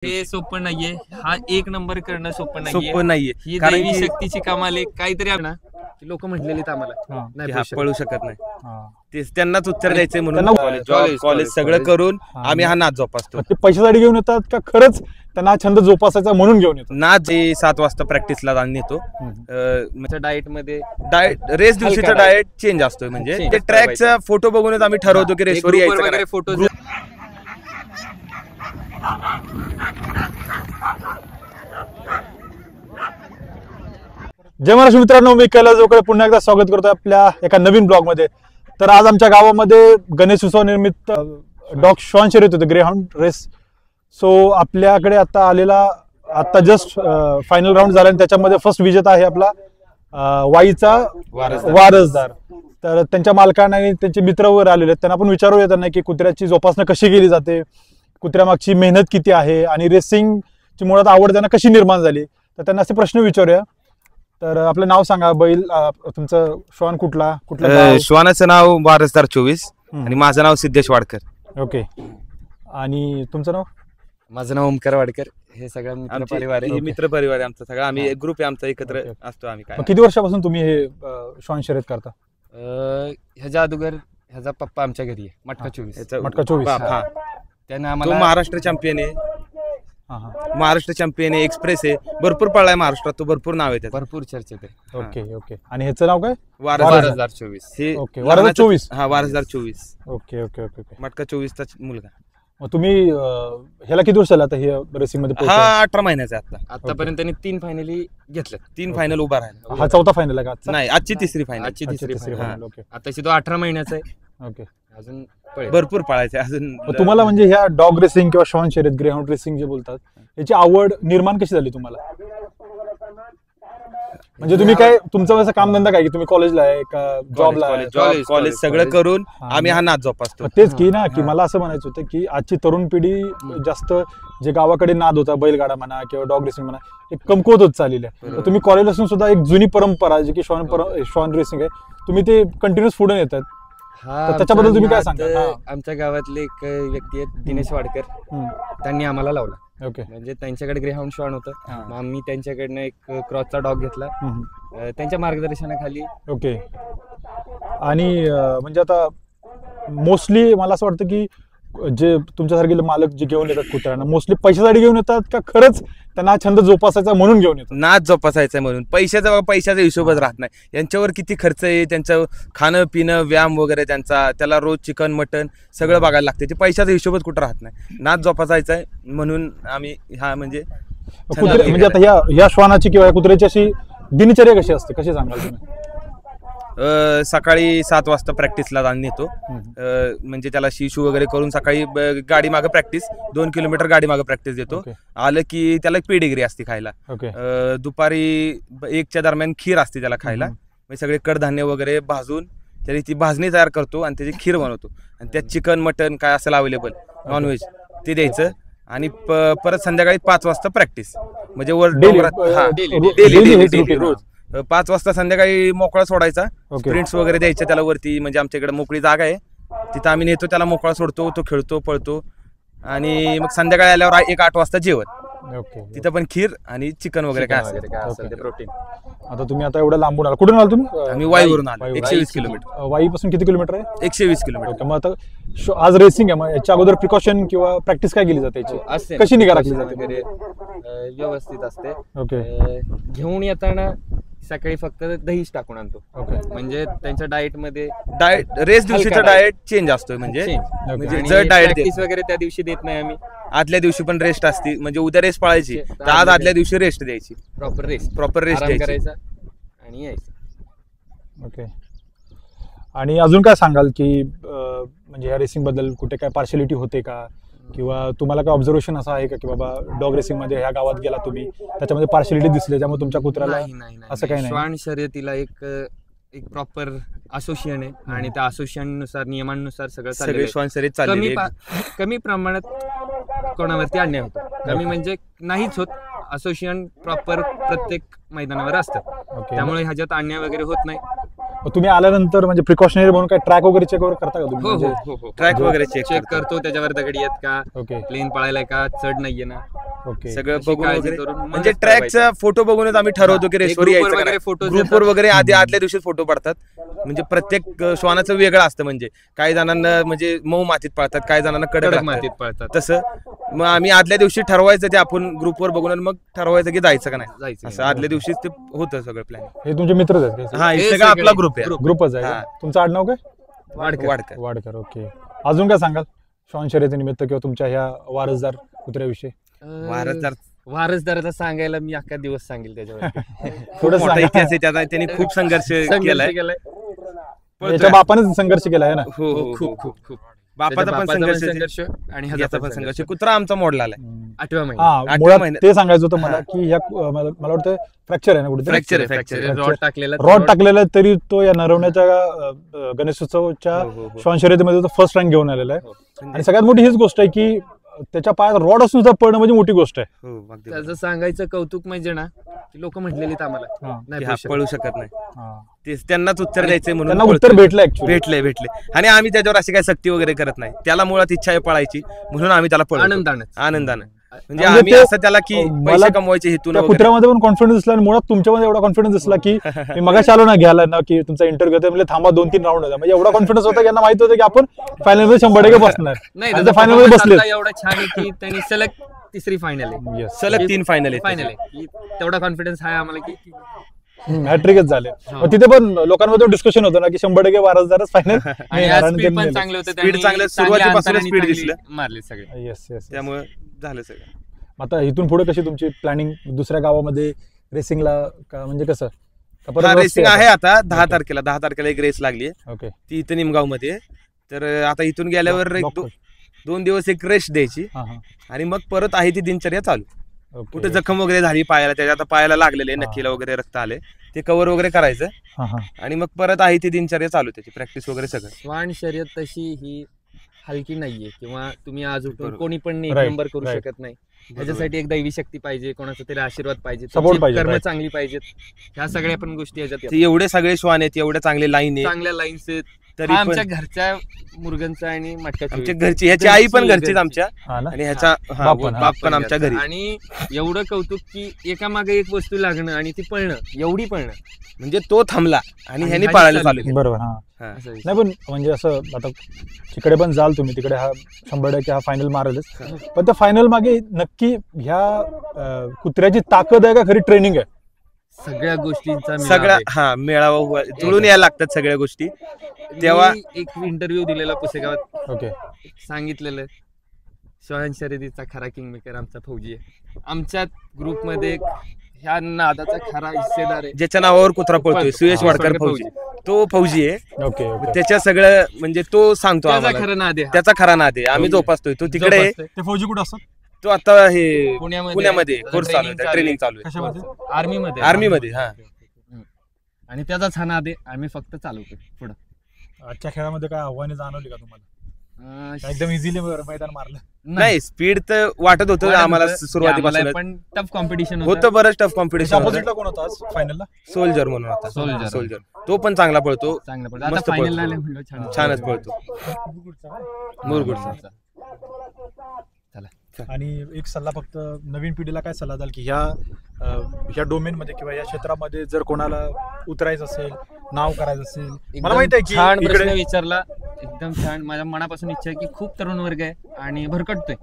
हे सोपं नाहीये. हा एक नंबर करणं सोपं सोपं नाहीये. ही कारण दैवी की शक्तीची कमाल आहे. काहीतरी ना लोक म्हटलेली आम्हाला नाही की हा पळू पळू शकत नाही. तेच त्यांनाच उत्तर द्यायचंय म्हणून त्यांना- कॉलेज सगळं करून आम्ही हा नाच जोपासतो. ते पैशासाठी घेऊन येतात का खरंच त्यांना हा छंद जोपासायचा म्हणून घेऊन येतात? नाच जे 7 वाजता प्रॅक्टिसला जाऊन येतो. डाएट मध्ये डाएट रेस दिवशीचा हलका डाएट चेंज असतोय. म्हणजे Change ते असतो ट्रॅकचा फोटो बघूनच आम्ही ठरवतो की रेसवर यायचं का वगैरे नाही. फोटो जय महाराष्ट्र मित्रांनो, मी कैलास जोकडे पुन्हा एकदा स्वागत करतोय आपल्या एका नवीन ब्लॉग मध्ये. तर आज आमच्या गावामध्ये गणेश उत्सव निमित्त डॉग शॉन शर्यत होते, ग्रेहाउंड रेस. सो आपल्याकडे आता जस्ट फायनल राऊंड झाला आणि त्याच्यामध्ये फर्स्ट विजेता आहे आपला वाईचा वारसदार. तर त्यांच्या मालकांना आणि त्यांचे मित्र वगैरे आलेले आहेत. त्यांना आपण विचारूया त्यांना की कुत्र्याची जोपासना कशी केली जाते, कुत्र्यामागची मेहनत किती आहे आणि रेसिंगची मुळात आवड त्यांना कशी निर्माण झाली. तर त्यांना असे प्रश्न विचारूया. तर आपलं नाव सांगा, बैल तुमचं श्वान कुठला श्वानाचं नाव वारसदार 24 आणि माझं नाव सिद्धेश वाडकर. ओके. आणि तुमचं नाव? माझं नाव ओमकार वाडकर. हे सगळं मित्र परिवार आहे. मित्र परिवार आहे आमचा सगळा. आम्ही एक ग्रुप आहे आमचा, एकत्र असतो आम्ही. काय किती वर्षापासून तुम्ही हे श्वान शर्यत करता? ह्याच्या अगोदर ह्याचा पप्पा आमच्या घरी आहे, मटका 24. मटका 24. हा, त्यानं तो आम्हाला महाराष्ट्र चॅम्पियन आहे. महाराष्ट्र चॅम्पियन आहे, एक्सप्रेस आहे, भरपूर पळलाय महाराष्ट्रात तो. भरपूर नाव आहे त्याचं, भरपूर चर्चेत आहे. Okay okay. आणि ह्याचं नाव काय? वारसदार 24. हे ओके, वारसदार 24. हा, वारसदार 24. Okay okay okay okay. मटका 24 चा मुलगा. मग तुम्ही ह्याला किती वर्ष झालं आता हे रेसिंग मध्ये? हा 18 महिन्याचा आहे आता. आतापर्यंत त्यांनी 3 फायनली घेतल्यात. 3 फायनल उभा राहिला. हा चौथा फायनल आहे का आजचा? नाही, आजची तिसरी फायनल. आजची तिसरी final. ओके आताशी तो 18 महिन्याचा आहे. ओके. अजून पळेल. भरपूर पळायचे अजून. मग तुम्हाला म्हणजे ह्या डॉग रेसिंग किंवा श्वान शर्यत, ग्रेहाउंड रेसिंग जे बोलतात, याची आवड निर्माण कशी झाली तुम्हाला? म्हणजे तुम्ही काय, तुमचं असं कामधंदा काय की तुम्ही कॉलेजला आहे का जॉबला आहे? कॉलेज सगळं करून आम्ही हा नाच जोपासतो. तेच की ना, की मला असं म्हणायचं होतं की आजची तरुण पिढी जास्त जे गावाकडे नाद होता, बैलगाडा म्हणा किंवा डॉग रेसिंग म्हणा, हे कमकुवत होत चाललेलं आहे. तर तुम्ही कॉलेज असून सुद्धा एक जुनी परंपरा जी की श्वान रेसिंग आहे, तुम्ही ते कंटिन्यूस पुढे येतात. तर त्याच्याबद्दल तुम्ही काय सांगा? आमच्या गावातले एक व्यक्ती आहेत, दिनेश वाडकर. त्यांनी आम्हाला लावला. ओके. म्हणजे त्यांच्याकडे ग्रेहाउंड श्वान होतं. मग आम्ही त्यांच्याकडनं एक क्रॉसचा डॉग घेतला, त्यांच्या मार्गदर्शनाखाली. ओके. आणि म्हणजे आता मोस्टली मला असं वाटतं की जे तुमच्यासारखे मालक जे घेऊन येतात कुत्र्यांना, मोस्टली पैशासाठी घेऊन येतात का खरंच त्यांना छंद जोपासायचा म्हणून घेऊन येतात? नाच जोपासायचा म्हणून. पैशाचा हिशोबच राहत नाही. यांच्यावर किती खर्च आहे, त्यांचं खाणं पिणं, व्यायाम वगैरे, त्याला रोज चिकन मटन सगळं बघायला लागते. ते पैशाचा हिशोबच कुठं राहत नाही. नाच जोपासायचा आहे म्हणून आम्ही हा म्हणजे म्हणजे आता ह्या श्वानाची किंवा कुत्र्याची अशी दिनचर्या कशी असते, कशी सांगाल तुम्ही? सकाळी 7 वाजता प्रॅक्टिसला जाऊन येतो. म्हणजे त्याला शिशू वगैरे करून सकाळी गाडी मागे प्रॅक्टिस, 2 किलोमीटर गाडी मागे प्रॅक्टिस देतो. आलं की त्याला पेडिग्री असते खायला. दुपारी 1च्या दरम्यान खीर असते त्याला खायला. म्हणजे सगळे कडधान्य वगैरे भाजून त्याची ती भाजणी तयार करतो आणि त्याची खीर बनवतो. आणि त्यात चिकन मटन काय असेल अवेलेबल नॉनव्हेज ते द्यायचं. आणि परत संध्याकाळी 5 वाजता प्रॅक्टिस. म्हणजे वर डोंगरात डेली रोज 5 वाजता संध्याकाळी मोकळा सोडायचा. स्प्रिंट्स वगैरे द्यायचे त्याला वरती. म्हणजे आमच्याकडे मोकळी जागा आहे, तिथं आम्ही नेतो त्याला, मोकळा सोडतो, तो खेळतो पळतो. आणि मग संध्याकाळी आल्यावर 8 वाजता जेवण. तिथं पण खीर आणि चिकन वगैरे काय असेल प्रोटीन. आता तुम्ही आता एवढं लांबून आला, कुठून आला तुम्ही? आम्ही वाईवरून आलो. 120 किलोमीटर. वाईपासून किती किलोमीटर आहे? 120 किलोमीटर. मग आता आज रेसिंग आहे, मग याच्या अगोदर प्रिकॉशन किंवा प्रॅक्टिस काय केली जाते याची? कशी निगा राखली जाते? व्यवस्थित असते. ओके. घेऊन येताना सकाळी फक्त दहीच टाकून आणतो. म्हणजे त्यांच्या डाएट मध्ये रेस दिवशीचा डाएट चेंज असतोय. म्हणजे जर डाएट वगैरे त्या दिवशी देत नाही आम्ही. आदल्या दिवशी पण रेस्ट असते. म्हणजे उद्या रेस्ट पाळायची तर आज आदल्या दिवशी रेस्ट द्यायची. प्रॉपर रेस्ट द्यायचा आणि यायचं. ओके. आणि अजून काय सांगाल की म्हणजे ह्या रेसिंग बद्दल कुठे काय पार्शलिटी होते का, किंवा तुम्हाला काय ऑब्झर्वेशन असं आहे का की बाबा डॉग रेसिंग मध्ये ह्या गावात गेला तुम्ही, त्याच्यामध्ये पार्शलिटी दिसली त्यामुळे तुमच्या कुत्र्याला असं काही नाही? श्वान शर्यतीला एक प्रॉपर असोसिएशन आहे आणि त्या असोसिएशन नुसार, नियमांनुसार सगळं श्वान शर्यत चालली. कमी प्रमाणात कोणावरती अन्याय होतो. कमी म्हणजे नाहीच होत. असोसिएशन प्रॉपर प्रत्येक मैदानावर असतं, त्यामुळे ह्याच्यात अन्याय वगैरे होत नाही. तुम्ही आल्यानंतर म्हणजे प्रिकॉशनरी म्हणून काय ट्रॅक वगैरे चेक वगैरे करता का तुम्ही हो म्हणजे हो हो ट्रॅक वगैरे चेक चेक करतो त्याच्यावर दगडी आहेत का, ओके प्लेन पळायला का, चढ नाहीये ना, ओके सगळं अशी बघून काळजी वगैरे करून मगच म्हणजे ठरवायचं. ट्रॅकचा फोटो बघूनच आम्ही ठरवतो की रेसवर ग्रुपवर यायचं वगैरे photos ग्रुपवर येतात. वगैरे आदल्या दिवशी फोटो पडतात. म्हणजे प्रत्येक श्वानाचं वेगळं असतं. म्हणजे काही जणांना म्हणजे मऊ मातीत पळतात, काही जणांना कडक कडक लागतात. मातीत पळतात. तसं मग आम्ही आदल्या दिवशी ठरवायचं ते आपण ग्रुपवर बघून आणि मग ठरवायचं की जायचं का नाही. जायचं असं आदल्या दिवशीच ते होतं सगळं प्लॅन. हे तुमचे मित्रच आहेत का? हा हे हे सगळं आपला सगळे ग्रुप आहे. group. ग्रुपच आहे का? हा. तुमचं आडनाव काय? वाढकर. वाडकर. ओके. अजून काय सांगाल श्वान शर्यतीनिमित्त किंवा तुमच्या ह्या वारसदार कुत्र्याविषयी? वारसदार वारसदाराचा सांगायला मी अख्खा दिवस सांगेल त्याच्यावर. खूप मोठा सांगा. इतिहास आहे त्याचा. त्यांनी खूप संघर्ष केलाय. याच्या बापानेच संघर्ष केला आहे ना. हो हो खूप हो खूप खूप बापाचा पण संघर्ष आणि याचा ह्याचा पण संघर्ष. कुत्रा आमचा मोडला आलाय. 8व्या महिन्यात. हा आठव्या मुळात महिन्यात. ते सांगायचं होतं मला हा. की ह्या मला वाटतं फ्रॅक्चर आहे ना कुठे फ्रॅक्चर आहे. रॉड टाकलेला रॉड टाकलेला आहे तरी तो या नरवण्याच्या गणेशोत्सवच्या हो, हो, हो. श्वान शर्यतीमध्ये तो फर्स्ट रँक घेऊन आलेला आहे. म्हणजे- आणि सगळ्यात मोठी हीच गोष्ट आहे की त्याच्या पायात रॉड असून सुद्धा पडणं म्हणजे मोठी गोष्ट आहे. हो, अगदी त्याचं सांगायचं कौतुक म्हणजे ना लोक म्हटलेली आम्हाला हा. नाही की हा पळू पळू शकत. शकत नाही. हा. तेच त्यांनाच उत्तर द्यायचंय म्हणून त्यांना पळतोय. उत्तर भेटलं ऍक्च्युली. भेटले आणि आम्ही त्याच्यावर अशी काही सक्ती वगैरे करत नाही. त्याला मुळात इच्छा आहे पळायची म्हणून आम्ही त्याला पळवतो आनंदानं म्हणजे म्हणजे आम्ही ते- असं त्याला की मला पैसे कमवायचे हेतून त्या वगैरे. कुत्र्यामध्ये पण कॉन्फिडन्स दिसला आणि मुळात तुमच्यामध्ये एवढा कॉन्फिडन्स दिसला की मी मगाशी आलो ना घ्यायला ना की तुमचा इंटरव्ह्यू घेतोय म्हणजे थांबा 2-3 राऊंड होता म्हणजे एवढा कॉन्फिडन्स होता की यांना माहित होतं की आपण फायनल मध्ये 100% बसणार. नाही आणि त्याचा फायनल मध्ये performance बसले. आता एवढा छान आहे की त्यांनी सलग तिसरी फायनल आहे. सलग 3 फायनल फायनल आहे की तेवढा कॉन्फिडन्स आहे आम्हाला की हॅट्रिकच झाले. हा. मग तिथे पण लोकांमध्ये डिस्कशन होतं ना की 100% वारसदारच फायनल आणि आज स्पीड पण चांगलं होतं. Speed चांगलं, सुरुवातीपासूनच speed दिसलं. मारले सगळे. Yes yes. त्यामुळे झालं सगळं. आता इथून पुढे कशी तुमची प्लॅनिंग दुसऱ्या गावामध्ये रेसिंगला का म्हणजे कसं का परत हा रस्ते रेसिंग आहे आता 10 Okay. तारखेला. 10 तारखेला एक रेस लागली आहे. ओके. ती इथं निमगाव मध्ये. तर आता इथून गेल्यावर एक Block- 2 दिवस एक रेस्ट द्यायची हा हा. आणि मग परत आहे ती दिनचर्या चालू. ओके. कुठे जखम वगैरे झाली पायाला, त्याच्या आता पायाला लागलेले हा. नक्कीला वगैरे रक्त आले, ते कव्हर वगैरे करायचं हा हा. आणि मग परत आहे ती दिनचर्या चालू, त्याची प्रॅक्टिस वगैरे सगळं. श्वान शर्यत तशी ही हलकी नाहीये किंवा तुम्ही आज उठून बरोबर. कोणी पण एक Right, नंबर करू right. शकत नाही. त्याच्यासाठी एक दैवी शक्ती पाहिजे, कोणाचा तरी आशीर्वाद पाहिजे, Support तुमची पाहिजे, कर्म right. चांगली पाहिजेत. ह्या सगळ्या पण गोष्टी याच्यात येतात. ते एवढे सगळे श्वान आहेत, एवढे चांगले लाईन आहे, चांगल्या लाईन्स आहेत. तरी हा पण आमच्या घरच्या मुरगनचा आणि मटक्याचा आमच्या घरची, ह्याची आई पण घरचीच आमच्या हा ना. आणि ह्याचा हा, बाप पण, हा. बाप पण आमच्या घरी. आणि एवढं कौतुक की एका मागे एक वस्तू लागणं आणि ती पळणं, एवढी पळणं म्हणजे तो थांबला आणि आणि ह्यानी ह्यानी पाळायला चालू चालू केलं. बरोबर. हा हा. असा विषय. नाही पण म्हणजे असं आता तिकडे पण जाल तुम्ही, तिकडे हा 100% हा फायनल मारेलच. पण त्या फायनल मागे नक्की ह्या कुत्र्याची ताकद आहे का खरी ट्रेनिंग आहे? सगळ्या गोष्टींचा मेळावा सगळा आहे. हा मेळावा जुळून यायला लागतात सगळ्या गोष्टी. तेव्हा- मी एक इंटरव्ह्यू दिलेला पुसेगावात, ओके. सांगितलेलं श्वान शर्यतीचा खरा किंगमेकर आमचा फौजी आहे. आमच्या ग्रुपमध्ये ह्या नादाचा खरा हिस्सेदार आहे. ज्याच्या नावावर कुत्रा पळतोय, सुयश हा, वाडकर फौजी, तो फौजी आहे. ओके. ओके. त्याच्या सगळं म्हणजे तो सांगतो त्याचा आम्हाला, खरं नाद आहे हा. त्याचा खरा नाद आहे. आम्ही फौजी. जोपासतोय. तो तिकडे आहे. जोपासतोय. ते फौजी कुठे असतात? तो आता हे पुण्यामध्ये कोर्स चालू आहे, ट्रेनिंग चालू आहे. कशामध्ये? आर्मीमध्ये. आर्मीमध्ये, हा. आणि त्याचाच हा नाद आहे. आम्ही फक्त चालवतो पुढं. आजच्या खेळामध्ये काय आव्हाने जाणवली का तुम्हाला? अं, एकदम इझिली मैदान मारलं? नाही, स्पीड तर वाटत होतं आम्हाला सुरुवातीपासून. पण टफ कॉम्पिटिशन होतं बरंच टफ कॉम्पिटिशन होतं. ऑपोजिटला कोण होता आज फायनलला? सोल्जर म्हणून होता. Soldier. सोल्जर तो पण चांगला पळतो, चांगलं पडतं. आता मस्त फायनल पळतो. आले म्हणलं छान. छानच पळतो. मुरगुडचा. आणि एक सल्ला फक्त नवीन पिढीला काय सल्ला द्याल की ह्या डोमेन मध्ये किंवा या क्षेत्रामध्ये जर कोणाला उतरायचं असेल, नाव करायचं असेल? मला एकदम माहित आहे की छान प्रश्न इकडे विचारला. एकदम छान. माझ्या मनापासून इच्छा आहे की खूप तरुण वर्ग आहे आणि भरकटतोय.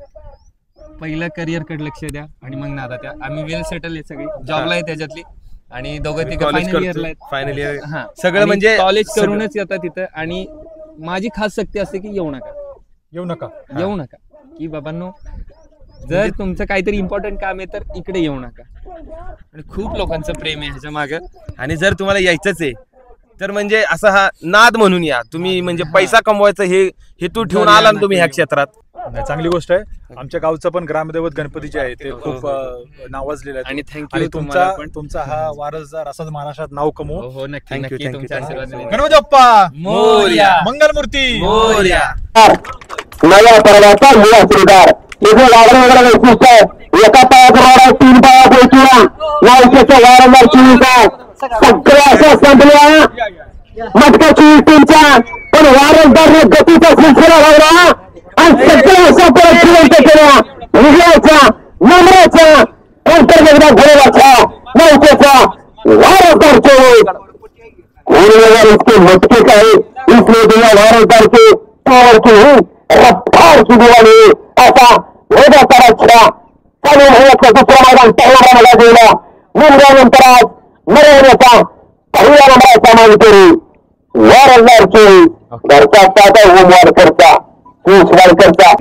पहिलं करिअर कडे लक्ष द्या आणि मग नादा द्या. आम्ही वेल सेटल आहे, सगळी जॉबला आहे त्याच्यातली आणि दोघं तिघं फायनल इयरला आहेत. फायनल इयर हा. सगळं आणि म्हणजे कॉलेज सगळं. करूनच येतात तिथं. आणि माझी खास सक्ती असते की येऊ नका, येऊ नका. येऊ नका. की बाबांनो, जर तुमचं काहीतरी इम्पॉर्टंट काम आहे तर इकडे येऊ नका. आणि खूप लोकांचं प्रेम आहे ह्याच्या मागं. आणि जर तुम्हाला यायचंच आहे तर म्हणजे असा हा नाद म्हणून या तुम्ही. म्हणजे पैसा कमवायचं हे हेतू ठेवून आला ना तुम्ही ह्या क्षेत्रात. नाही, चांगली गोष्ट आहे. आमच्या गावचं पण ग्रामदैवत गणपती जे आहे ते खूप नावाजलेलं आहे. आणि आणि थँक्यू तुम्हाला पण. तुमचा हा वारसदार असाच महाराष्ट्रात नाव कमवू. हो हो, नक्की Thank you, नक्की thank you, तुमच्या thank you. आशीर्वाद गणपती बाप्पा मोरया. मंगलमूर्ती मोरया. नव्या परवाचा युवा श्रीदार इथे वारंवार वैशिष्ट्य आहे. एका पायात रोड आहे, 3 पायात किंवा वारंवार चिंता सगळ्या अशा संपल्या मटकाची टीमच्या पण वारसदारने गतीचा सिलसिला लावला आणि सगळ्या अशा परत जिवंत केल्या विजयाच्या नम्राच्या अंतर्गत घोड्याच्या नौकेचा वारसदार चोर इसके मटके का है इसलिए दुनिया वारसदार के पावर की रफ्तार की दिवाली ऐसा वेगळा तराच्या चालू होण्याचा दुसरा मैदान पहिला मला गेला मुंबईनंतर आज मरवण्याचा पहिला नंबराचा मानकरी वारसदार चोर घरचा ताजा होमवार करता सुसवार करता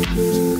Thank you.